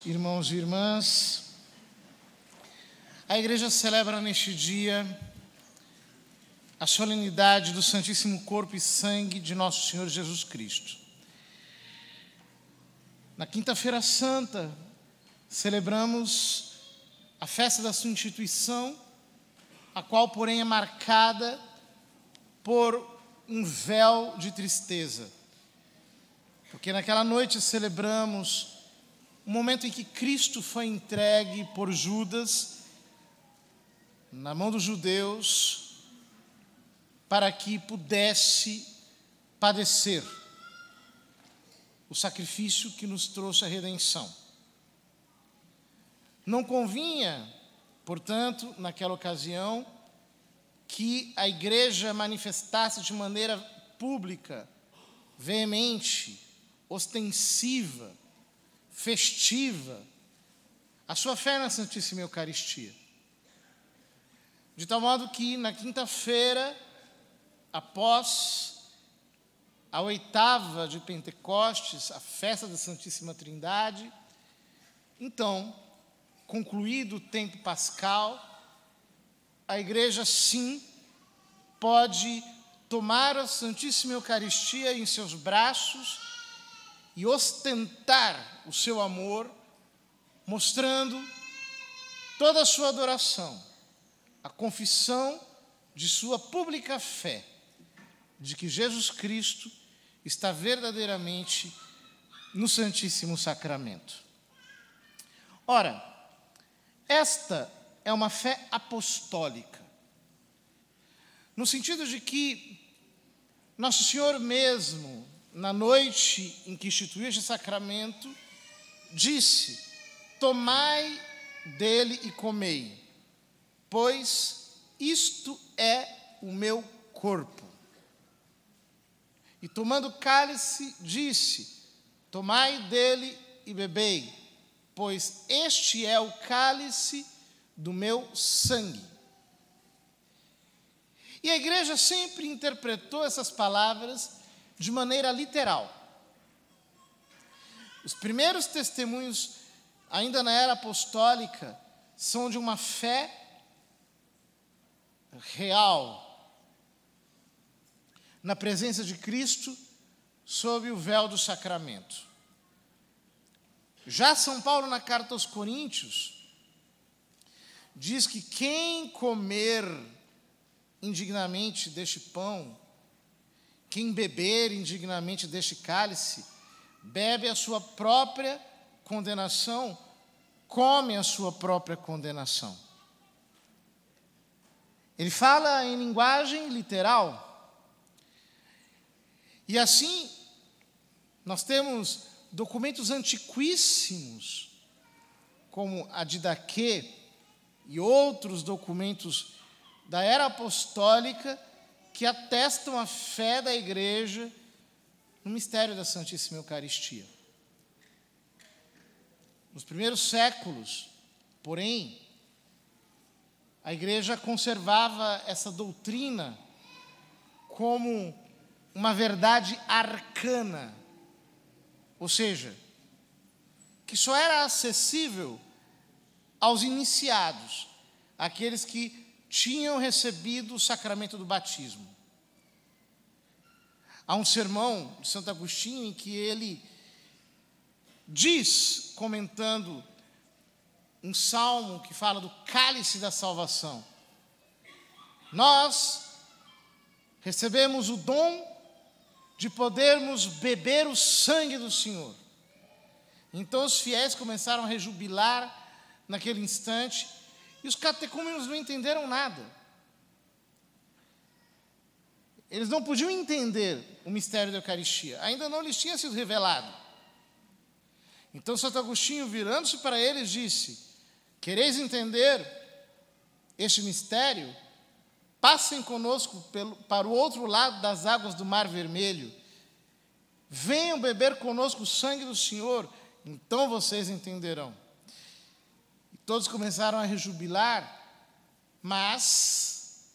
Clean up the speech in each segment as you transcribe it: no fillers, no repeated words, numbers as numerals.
Irmãos e irmãs, a igreja celebra neste dia a solenidade do Santíssimo Corpo e Sangue de Nosso Senhor Jesus Cristo. Na Quinta-feira Santa, celebramos a festa da sua instituição, a qual, porém, é marcada por um véu de tristeza, porque naquela noite celebramos o momento em que Cristo foi entregue por Judas na mão dos judeus para que pudesse padecer o sacrifício que nos trouxe a redenção. Não convinha, portanto, naquela ocasião, que a igreja manifestasse de maneira pública, veemente, ostensiva, festiva, a sua fé na Santíssima Eucaristia. De tal modo que, na quinta-feira, após a oitava de Pentecostes, a festa da Santíssima Trindade, então, concluído o tempo pascal, a igreja, sim, pode tomar a Santíssima Eucaristia em seus braços e ostentar o seu amor, mostrando toda a sua adoração, a confissão de sua pública fé, de que Jesus Cristo está verdadeiramente no Santíssimo Sacramento. Ora, esta é uma fé apostólica, no sentido de que Nosso Senhor mesmo, na noite em que instituiu este sacramento, disse: tomai dele e comei, pois isto é o meu corpo. E tomando o cálice, disse: tomai dele e bebei, pois este é o cálice do meu sangue. E a igreja sempre interpretou essas palavras de maneira literal. Os primeiros testemunhos, ainda na era apostólica, são de uma fé real, na presença de Cristo, sob o véu do sacramento. Já São Paulo, na carta aos Coríntios, diz que quem comer indignamente deste pão, quem beber indignamente deste cálice, bebe a sua própria condenação, come a sua própria condenação. Ele fala em linguagem literal. E assim, nós temos documentos antiquíssimos, como a Didaquê e outros documentos da era apostólica, que atestam a fé da igreja no mistério da Santíssima Eucaristia. Nos primeiros séculos, porém, a igreja conservava essa doutrina como uma verdade arcana, ou seja, que só era acessível aos iniciados, aqueles que tinham recebido o sacramento do batismo. Há um sermão de Santo Agostinho em que ele diz, comentando um salmo que fala do cálice da salvação: nós recebemos o dom de podermos beber o sangue do Senhor. Então os fiéis começaram a rejubilar naquele instante, e os catecúmenos não entenderam nada. Eles não podiam entender o mistério da Eucaristia, ainda não lhes tinha sido revelado. Então Santo Agostinho, virando-se para eles, disse: quereis entender este mistério? Passem conosco para o outro lado das águas do Mar Vermelho. Venham beber conosco o sangue do Senhor, então vocês entenderão. E todos começaram a rejubilar, mas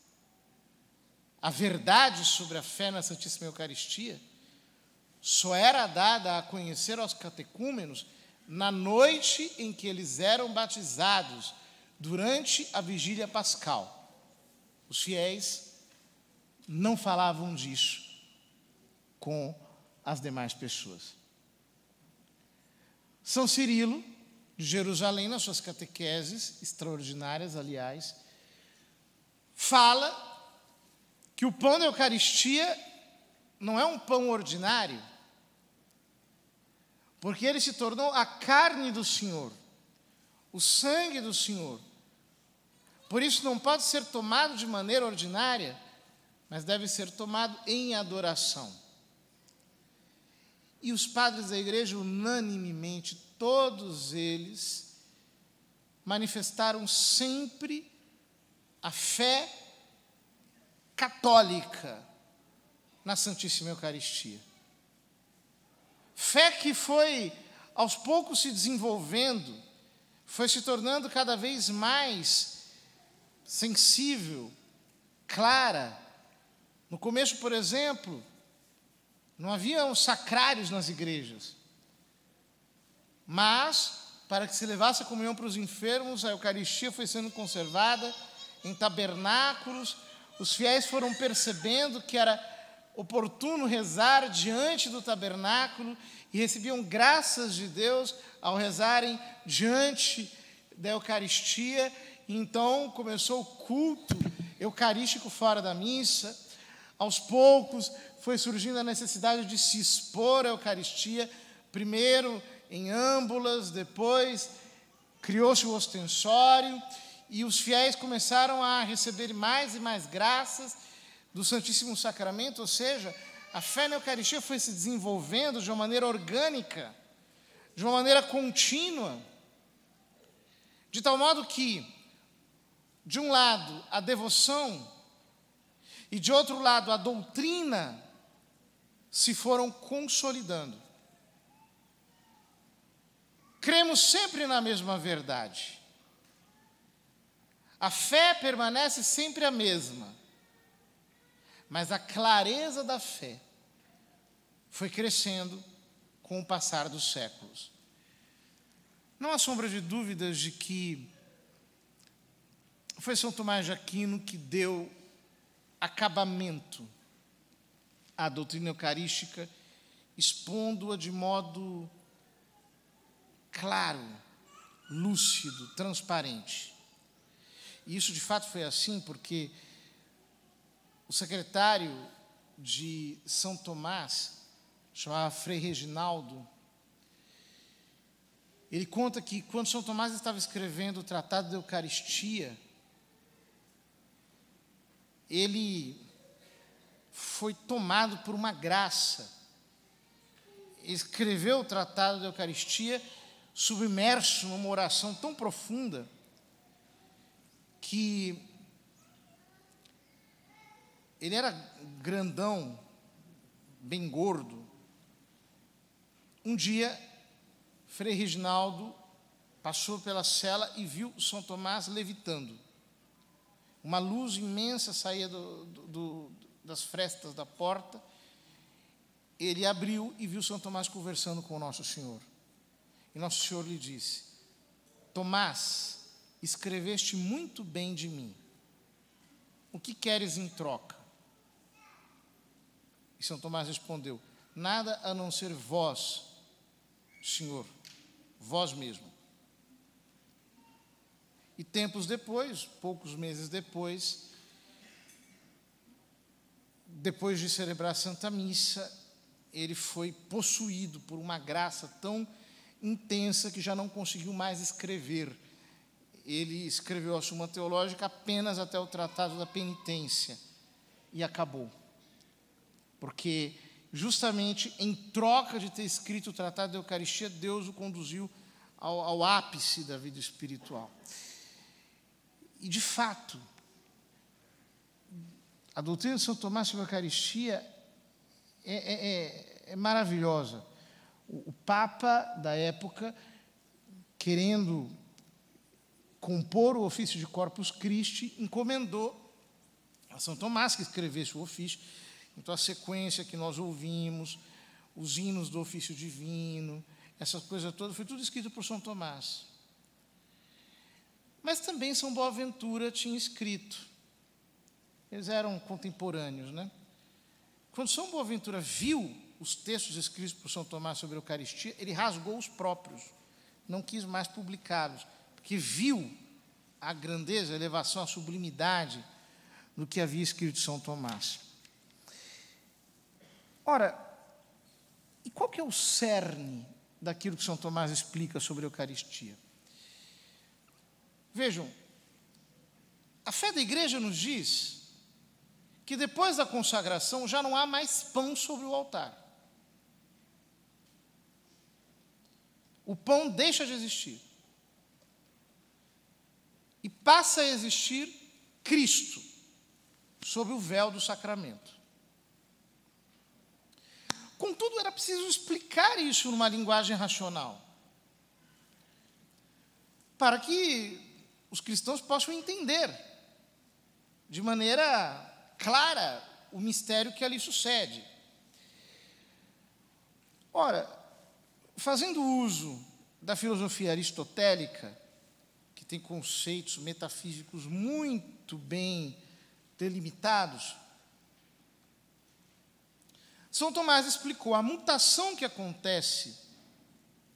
a verdade sobre a fé na Santíssima Eucaristia só era dada a conhecer aos catecúmenos na noite em que eles eram batizados, durante a vigília pascal. Os fiéis não falavam disso com as demais pessoas. São Cirilo, de Jerusalém, nas suas catequeses, extraordinárias, aliás, fala que o pão da Eucaristia não é um pão ordinário, porque ele se tornou a carne do Senhor, o sangue do Senhor. Por isso não pode ser tomado de maneira ordinária, mas deve ser tomado em adoração. E os padres da igreja, unanimemente, todos eles, manifestaram sempre a fé católica na Santíssima Eucaristia. Fé que foi, aos poucos, se desenvolvendo, foi se tornando cada vez mais sensível, clara. No começo, por exemplo, não havia sacrários nas igrejas. Mas, para que se levasse a comunhão para os enfermos, a Eucaristia foi sendo conservada em tabernáculos. Os fiéis foram percebendo que era oportuno rezar diante do tabernáculo e recebiam graças de Deus ao rezarem diante da Eucaristia. E então começou o culto eucarístico fora da missa. Aos poucos foi surgindo a necessidade de se expor à Eucaristia, primeiro em âmbulas, depois criou-se o ostensório, e os fiéis começaram a receber mais e mais graças do Santíssimo Sacramento, ou seja, a fé na Eucaristia foi se desenvolvendo de uma maneira orgânica, de uma maneira contínua, de tal modo que, de um lado, a devoção, e de outro lado, a doutrina, se foram consolidando. Cremos sempre na mesma verdade. A fé permanece sempre a mesma, mas a clareza da fé foi crescendo com o passar dos séculos. Não há sombra de dúvidas de que foi São Tomás de Aquino que deu acabamento à doutrina eucarística, expondo-a de modo claro, lúcido, transparente. E isso de fato foi assim porque o secretário de São Tomás, chamava Frei Reginaldo, ele conta que quando São Tomás estava escrevendo o Tratado da Eucaristia, ele foi tomado por uma graça. Escreveu o Tratado da Eucaristia submerso numa oração tão profunda que ele era grandão, bem gordo. Um dia, Frei Reginaldo passou pela cela e viu São Tomás levitando. Uma luz imensa saía das frestas da porta. Ele abriu e viu São Tomás conversando com o Nosso Senhor. E Nosso Senhor lhe disse: Tomás, escreveste muito bem de mim. O que queres em troca? E São Tomás respondeu: nada a não ser vós, Senhor, vós mesmo. E tempos depois, poucos meses depois de celebrar a Santa Missa, ele foi possuído por uma graça tão intensa que já não conseguiu mais escrever. Ele escreveu a Suma Teológica apenas até o Tratado da Penitência e acabou. Porque justamente em troca de ter escrito o Tratado da Eucaristia, Deus o conduziu ao ápice da vida espiritual. E, de fato, a doutrina de São Tomás sobre a Eucaristia é maravilhosa. O Papa da época, querendo compor o ofício de Corpus Christi, encomendou a São Tomás que escrevesse o ofício. Então, a sequência que nós ouvimos, os hinos do ofício divino, essa coisa toda, foi tudo escrito por São Tomás. Mas também São Boaventura tinha escrito. Eles eram contemporâneos, né? Quando São Boaventura viu os textos escritos por São Tomás sobre a Eucaristia, ele rasgou os próprios, não quis mais publicá-los, porque viu a grandeza, a elevação, a sublimidade do que havia escrito São Tomás. Ora, e qual que é o cerne daquilo que São Tomás explica sobre a Eucaristia? Vejam, a fé da Igreja nos diz que depois da consagração já não há mais pão sobre o altar. O pão deixa de existir. E passa a existir Cristo, sob o véu do sacramento. Contudo, era preciso explicar isso numa linguagem racional, para que os cristãos possam entender de maneira clara o mistério que ali sucede. Ora, fazendo uso da filosofia aristotélica, que tem conceitos metafísicos muito bem delimitados, São Tomás explicou a mutação que acontece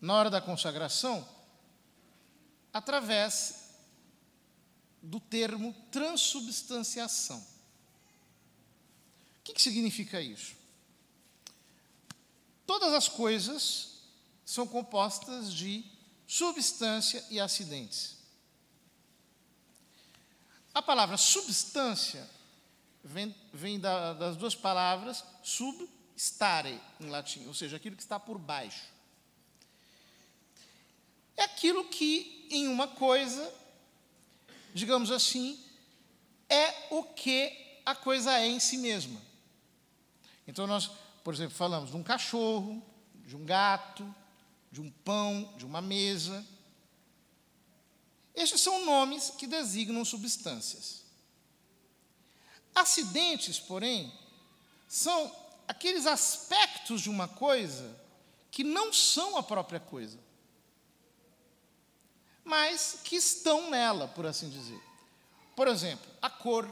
na hora da consagração através do termo transubstanciação. O que significa isso? Todas as coisas são compostas de substância e acidentes. A palavra substância vem das duas palavras substare, em latim, ou seja, aquilo que está por baixo. É aquilo que, em uma coisa, digamos assim, é o que a coisa é em si mesma. Então, nós, por exemplo, falamos de um cachorro, de um gato, de um pão, de uma mesa. Estes são nomes que designam substâncias. Acidentes, porém, são aqueles aspectos de uma coisa que não são a própria coisa, mas que estão nela, por assim dizer. Por exemplo, a cor.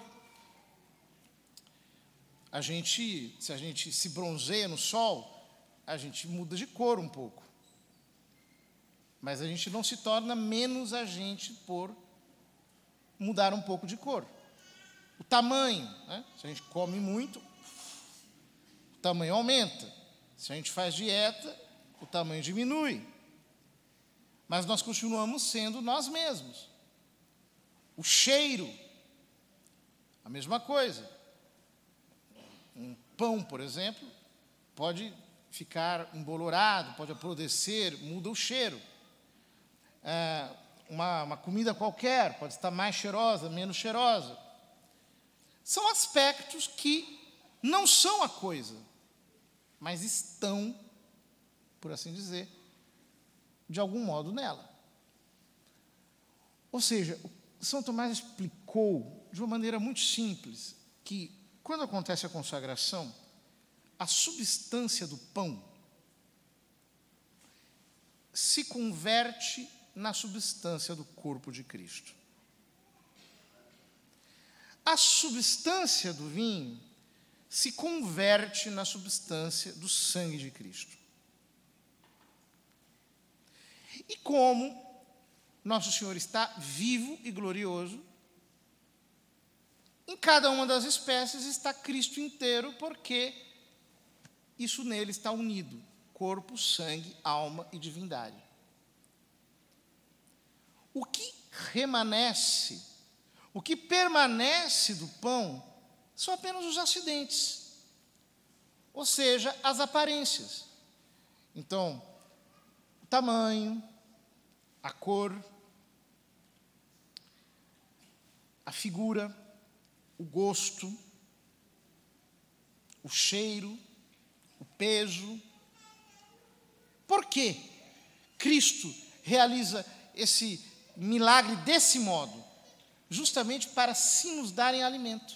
Se a gente se bronzeia no sol, a gente muda de cor um pouco. Mas a gente não se torna menos a gente por mudar um pouco de cor. O tamanho, né? Se a gente come muito, o tamanho aumenta. Se a gente faz dieta, o tamanho diminui. Mas nós continuamos sendo nós mesmos. O cheiro, a mesma coisa. Um pão, por exemplo, pode ficar embolorado, pode apodrecer, muda o cheiro. Uma comida qualquer pode estar mais cheirosa, menos cheirosa. São aspectos que não são a coisa, mas estão, por assim dizer, de algum modo nela. Ou seja, São Tomás explicou de uma maneira muito simples que, quando acontece a consagração, a substância do pão se converte na substância do corpo de Cristo. A substância do vinho se converte na substância do sangue de Cristo. E como Nosso Senhor está vivo e glorioso, em cada uma das espécies está Cristo inteiro, porque isso nele está unido: corpo, sangue, alma e divindade. O que remanesce, o que permanece do pão, são apenas os acidentes, ou seja, as aparências. Então, o tamanho, a cor, a figura, o gosto, o cheiro, o peso. Por que Cristo realiza esse milagre desse modo? Justamente para se nos dar em alimento,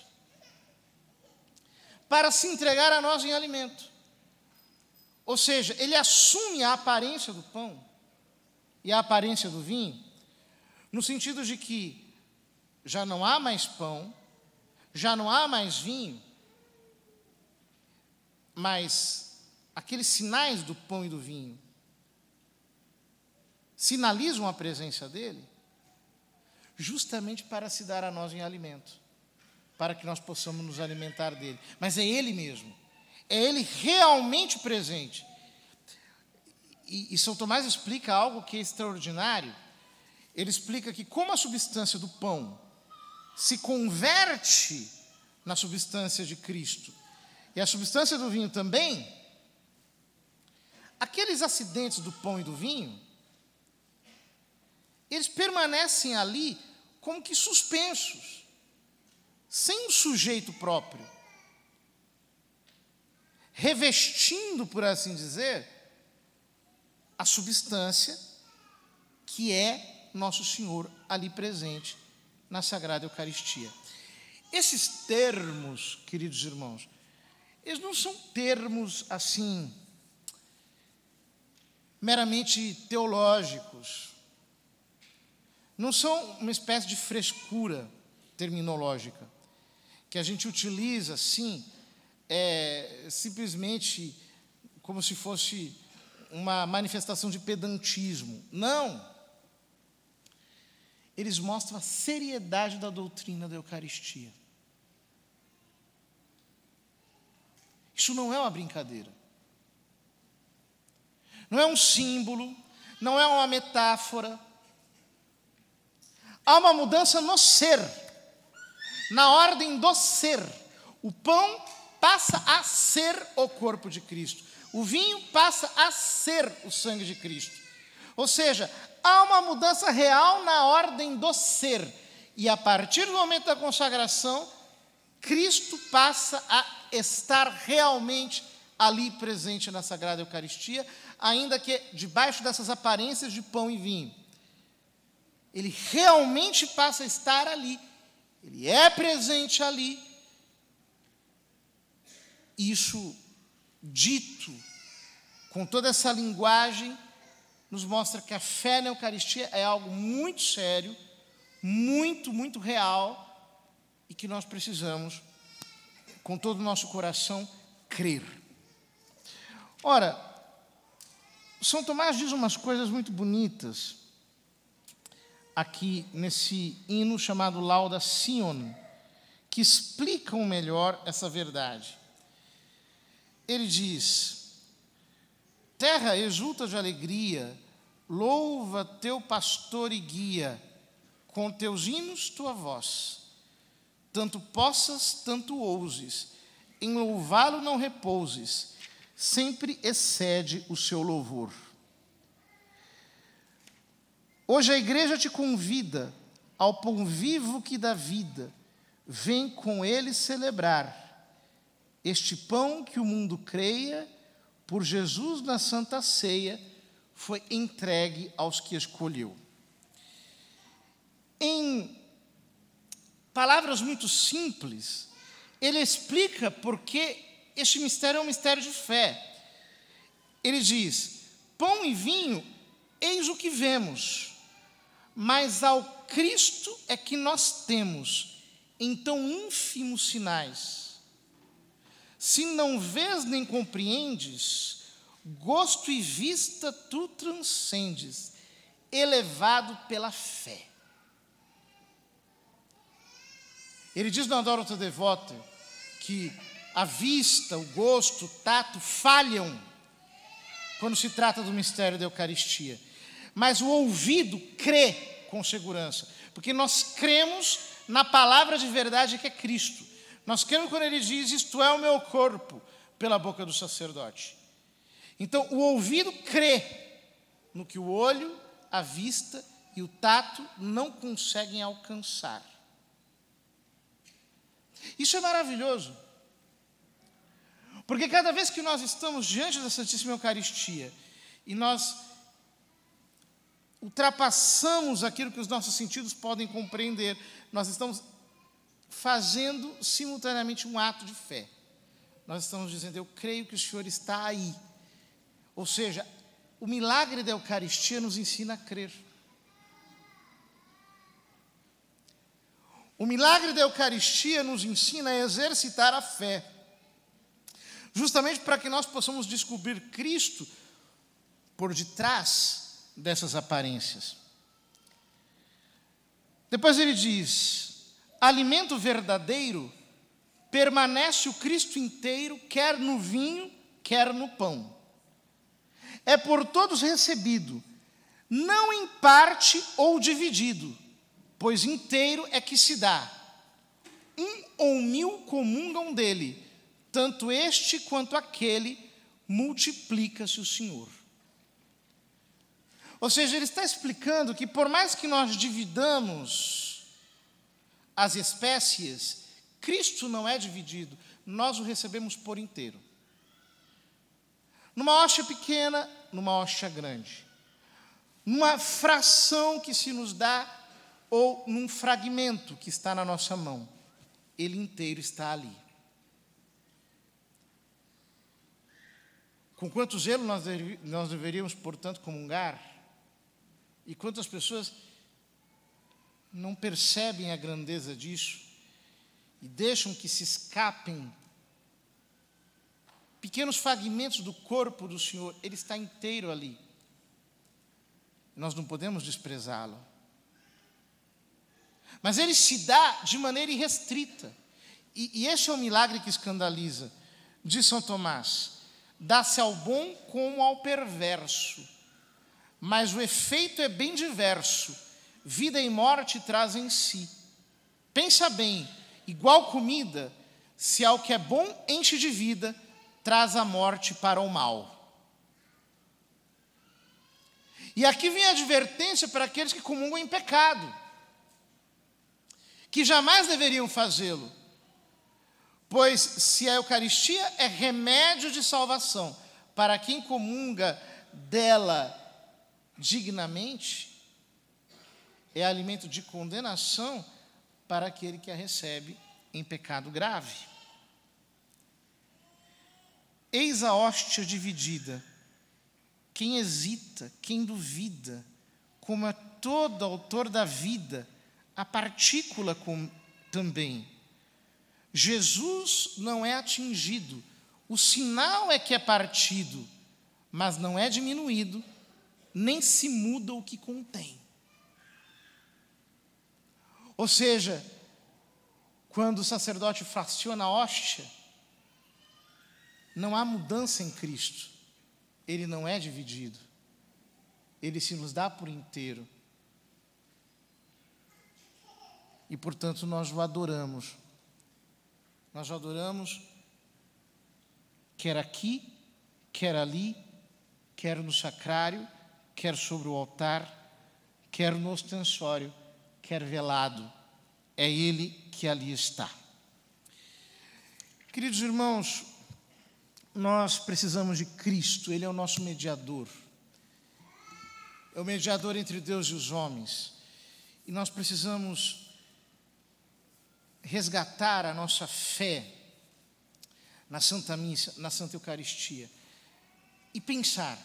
para se entregar a nós em alimento. Ou seja, ele assume a aparência do pão e a aparência do vinho, no sentido de que já não há mais pão, já não há mais vinho, mas aqueles sinais do pão e do vinho sinalizam a presença dele, justamente para se dar a nós em alimento, para que nós possamos nos alimentar dele. Mas é ele mesmo, é ele realmente presente. E São Tomás explica algo que é extraordinário. Ele explica que como a substância do pão se converte na substância de Cristo, e a substância do vinho também, aqueles acidentes do pão e do vinho, eles permanecem ali como que suspensos, sem um sujeito próprio, revestindo, por assim dizer, a substância que é Nosso Senhor ali presente na Sagrada Eucaristia. Esses termos, queridos irmãos, eles não são termos assim, meramente teológicos, não são uma espécie de frescura terminológica, que a gente utiliza assim, simplesmente como se fosse uma manifestação de pedantismo. Não! Eles mostram a seriedade da doutrina da Eucaristia. Isso não é uma brincadeira. Não é um símbolo, não é uma metáfora. Há uma mudança no ser, na ordem do ser. O pão passa a ser o corpo de Cristo. O vinho passa a ser o sangue de Cristo. Ou seja, há uma mudança real na ordem do ser. E a partir do momento da consagração, Cristo passa a estar realmente ali presente na Sagrada Eucaristia, ainda que debaixo dessas aparências de pão e vinho. Ele realmente passa a estar ali. Ele é presente ali. Isso, dito com toda essa linguagem, nos mostra que a fé na Eucaristia é algo muito sério, muito, muito real, e que nós precisamos, com todo o nosso coração, crer. Ora, São Tomás diz umas coisas muito bonitas aqui nesse hino chamado Lauda Sion, que explicam melhor essa verdade. Ele diz: terra, exulta de alegria, louva teu pastor e guia, com teus hinos tua voz. Tanto possas, tanto ouses, em louvá-lo não repouses, sempre excede o seu louvor. Hoje a igreja te convida ao pão vivo que dá vida, vem com ele celebrar este pão que o mundo creia, por Jesus na Santa Ceia, foi entregue aos que escolheu. Em palavras muito simples, ele explica por que este mistério é um mistério de fé. Ele diz: pão e vinho, eis o que vemos, mas ao Cristo é que nós temos, em tão ínfimos sinais. Se não vês nem compreendes, gosto e vista tu transcendes, elevado pela fé. Ele diz no Adoro-te Devote que a vista, o gosto, o tato falham quando se trata do mistério da Eucaristia. Mas o ouvido crê com segurança, porque nós cremos na palavra de verdade que é Cristo. Nós cremos quando ele diz: isto é o meu corpo, pela boca do sacerdote. Então, o ouvido crê no que o olho, a vista e o tato não conseguem alcançar. Isso é maravilhoso, porque cada vez que nós estamos diante da Santíssima Eucaristia e nós ultrapassamos aquilo que os nossos sentidos podem compreender, nós estamos fazendo simultaneamente um ato de fé. Nós estamos dizendo: eu creio que o Senhor está aí, Ou seja, o milagre da Eucaristia nos ensina a crer. O milagre da Eucaristia nos ensina a exercitar a fé, justamente para que nós possamos descobrir Cristo por detrás dessas aparências. Depois ele diz: alimento verdadeiro permanece o Cristo inteiro, quer no vinho, quer no pão. É por todos recebido, não em parte ou dividido, pois inteiro é que se dá. 1 ou 1000 comungam dele, tanto este quanto aquele multiplica-se o Senhor. Ou seja, ele está explicando que por mais que nós dividamos as espécies, Cristo não é dividido, nós o recebemos por inteiro. Numa hóstia pequena, numa hóstia grande. Numa fração que se nos dá, ou num fragmento que está na nossa mão. Ele inteiro está ali. Com quanto zelo nós deveríamos, portanto, comungar? E quantas pessoas não percebem a grandeza disso e deixam que se escapem pequenos fragmentos do corpo do Senhor. Ele está inteiro ali. Nós não podemos desprezá-lo. Mas ele se dá de maneira irrestrita. E esse é o milagre que escandaliza. Diz São Tomás: dá-se ao bom como ao perverso, mas o efeito é bem diverso. Vida e morte trazem em si. Pensa bem, igual comida, se ao que é bom enche de vida, traz a morte para o mal. E aqui vem a advertência para aqueles que comungam em pecado, que jamais deveriam fazê-lo, pois se a Eucaristia é remédio de salvação para quem comunga dela dignamente, é alimento de condenação para aquele que a recebe em pecado grave. Eis a hóstia dividida. Quem hesita, quem duvida, como é todo autor da vida, a partícula também. Jesus não é atingido, o sinal é que é partido, mas não é diminuído, nem se muda o que contém. Ou seja, quando o sacerdote fraciona a hóstia, não há mudança em Cristo. Ele não é dividido. Ele se nos dá por inteiro. E, portanto, nós o adoramos. Nós o adoramos, quer aqui, quer ali, quer no sacrário, quer sobre o altar, quer no ostensório, quer velado. É Ele que ali está. Queridos irmãos, nós precisamos de Cristo. Ele é o nosso mediador. É o mediador entre Deus e os homens. E nós precisamos resgatar a nossa fé na Santa Missa, na Santa Eucaristia. E pensar,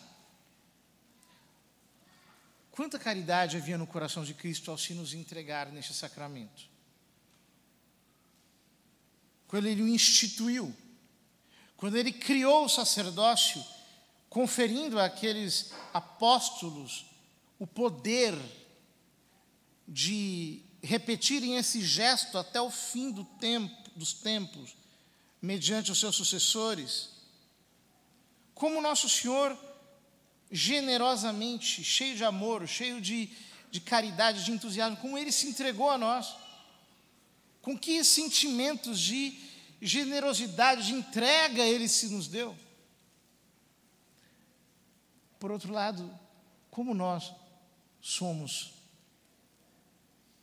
quanta caridade havia no coração de Cristo ao se nos entregar neste sacramento. Quando Ele o instituiu, quando Ele criou o sacerdócio, conferindo àqueles apóstolos o poder de repetirem esse gesto até o fim dos tempos, mediante os seus sucessores, como Nosso Senhor, generosamente, cheio de amor, cheio de caridade, de entusiasmo, como Ele se entregou a nós, com que sentimentos de generosidade, de entrega Ele se nos deu. Por outro lado, como nós somos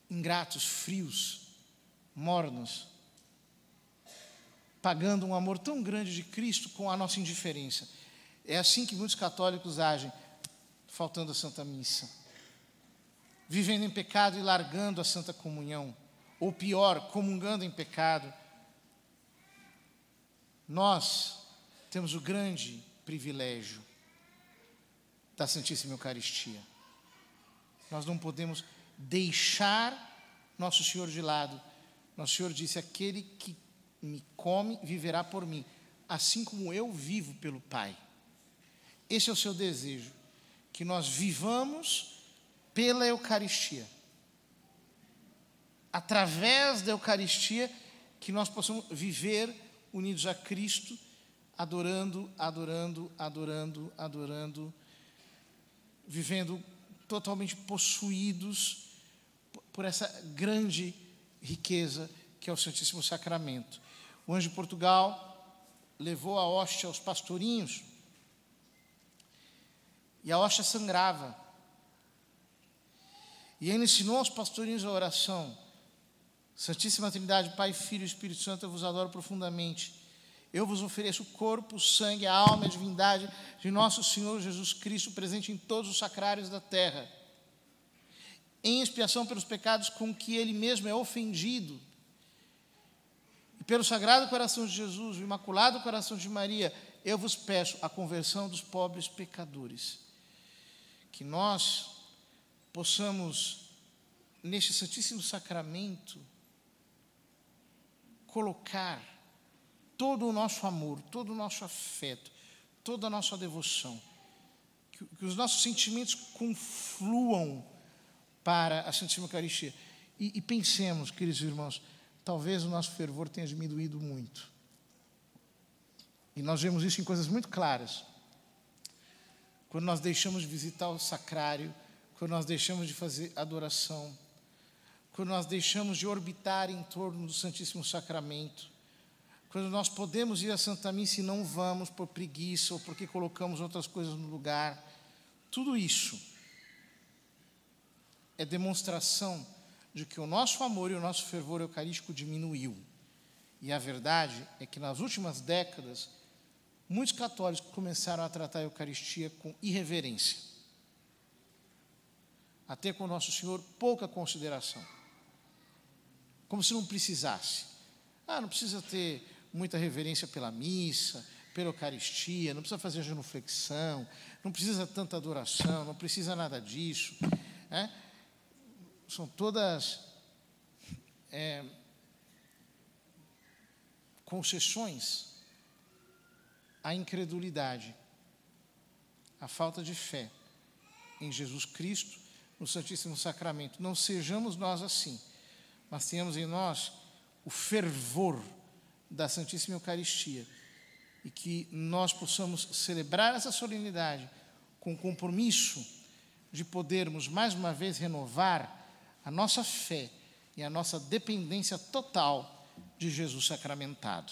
ingratos, frios, mornos, pagando um amor tão grande de Cristo com a nossa indiferença. É assim que muitos católicos agem, faltando a Santa Missa, vivendo em pecado e largando a Santa Comunhão, ou pior, comungando em pecado. Nós temos o grande privilégio da Santíssima Eucaristia. Nós não podemos deixar Nosso Senhor de lado. Nosso Senhor disse: aquele que me come viverá por mim, assim como eu vivo pelo Pai. Esse é o seu desejo, que nós vivamos pela Eucaristia. Através da Eucaristia, que nós possamos viver unidos a Cristo, adorando, vivendo totalmente possuídos por essa grande riqueza que é o Santíssimo Sacramento. O anjo de Portugal levou a hóstia aos pastorinhos e a hóstia sangrava. E ele ensinou aos pastorinhos a oração: Santíssima Trindade, Pai, Filho e Espírito Santo, eu vos adoro profundamente. Eu vos ofereço o corpo, o sangue, a alma e a divindade de nosso Senhor Jesus Cristo, presente em todos os sacrários da terra, em expiação pelos pecados com que Ele mesmo é ofendido. E pelo Sagrado Coração de Jesus, o Imaculado Coração de Maria, eu vos peço a conversão dos pobres pecadores. Que nós possamos, neste Santíssimo Sacramento, colocar todo o nosso amor, todo o nosso afeto, toda a nossa devoção, que os nossos sentimentos confluam para a Santíssima Eucaristia. E pensemos, queridos irmãos, talvez o nosso fervor tenha diminuído muito. E nós vemos isso em coisas muito claras. Quando nós deixamos de visitar o sacrário, quando nós deixamos de fazer adoração, quando nós deixamos de orbitar em torno do Santíssimo Sacramento, quando nós podemos ir à Santa Missa e não vamos por preguiça ou porque colocamos outras coisas no lugar, tudo isso é demonstração de que o nosso amor e o nosso fervor eucarístico diminuiu. E a verdade é que nas últimas décadas, muitos católicos começaram a tratar a Eucaristia com irreverência, a ter com o Nosso Senhor pouca consideração, como se não precisasse. Não precisa ter muita reverência pela missa, pela Eucaristia, não precisa fazer genuflexão, não precisa tanta adoração, não precisa nada disso, né? São todas concessões à incredulidade, à falta de fé em Jesus Cristo, no Santíssimo Sacramento. Não sejamos nós assim, mas tenhamos em nós o fervor da Santíssima Eucaristia e que nós possamos celebrar essa solenidade com o compromisso de podermos mais uma vez renovar a nossa fé e a nossa dependência total de Jesus sacramentado.